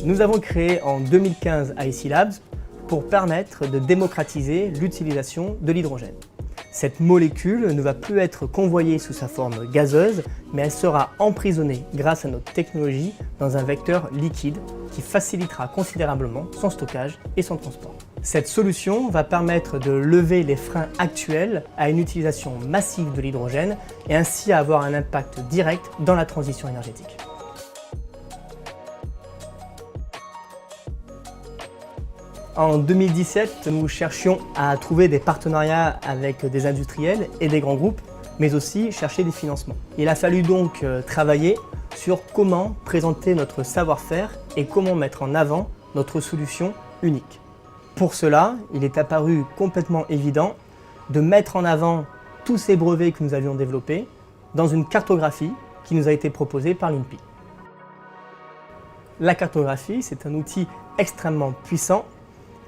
Nous avons créé en 2015 IC Labs pour permettre de démocratiser l'utilisation de l'hydrogène. Cette molécule ne va plus être convoyée sous sa forme gazeuse, mais elle sera emprisonnée grâce à notre technologie dans un vecteur liquide qui facilitera considérablement son stockage et son transport. Cette solution va permettre de lever les freins actuels à une utilisation massive de l'hydrogène et ainsi avoir un impact direct dans la transition énergétique. En 2017, nous cherchions à trouver des partenariats avec des industriels et des grands groupes, mais aussi chercher des financements. Il a fallu donc travailler sur comment présenter notre savoir-faire et comment mettre en avant notre solution unique. Pour cela, il est apparu complètement évident de mettre en avant tous ces brevets que nous avions développés dans une cartographie qui nous a été proposée par l'INPI. La cartographie, c'est un outil extrêmement puissant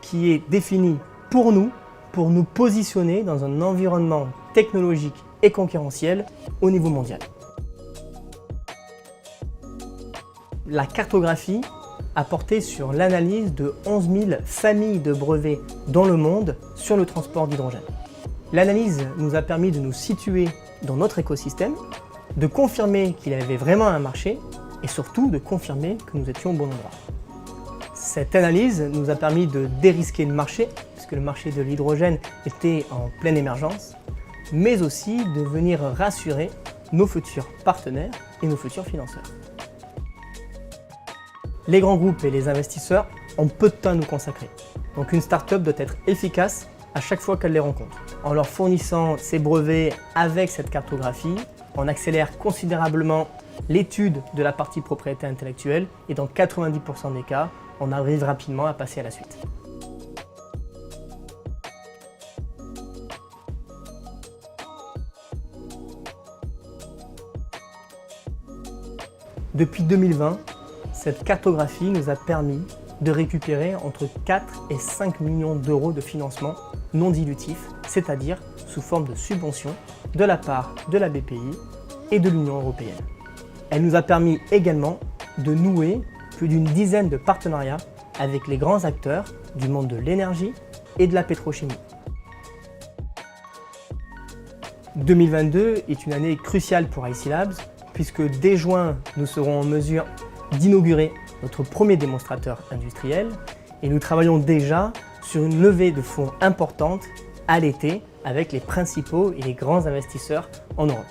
qui est défini pour nous positionner dans un environnement technologique et concurrentiel au niveau mondial. La cartographie a porté sur l'analyse de 11 000 familles de brevets dans le monde sur le transport d'hydrogène. L'analyse nous a permis de nous situer dans notre écosystème, de confirmer qu'il y avait vraiment un marché et surtout de confirmer que nous étions au bon endroit. Cette analyse nous a permis de dérisquer le marché, puisque le marché de l'hydrogène était en pleine émergence, mais aussi de venir rassurer nos futurs partenaires et nos futurs financeurs. Les grands groupes et les investisseurs ont peu de temps à nous consacrer, donc une start-up doit être efficace à chaque fois qu'elle les rencontre. En leur fournissant ces brevets avec cette cartographie, on accélère considérablement l'étude de la partie propriété intellectuelle et dans 90% des cas, on arrive rapidement à passer à la suite. Depuis 2020, cette cartographie nous a permis de récupérer entre 4 et 5 millions d'euros de financement non dilutif, c'est-à-dire sous forme de subventions de la part de la BPI et de l'Union européenne. Elle nous a permis également de nouer plus d'une dizaine de partenariats avec les grands acteurs du monde de l'énergie et de la pétrochimie. 2022 est une année cruciale pour IC Labs puisque dès juin, nous serons en mesure d'inaugurer notre premier démonstrateur industriel et nous travaillons déjà sur une levée de fonds importante à l'été avec les principaux et les grands investisseurs en Europe.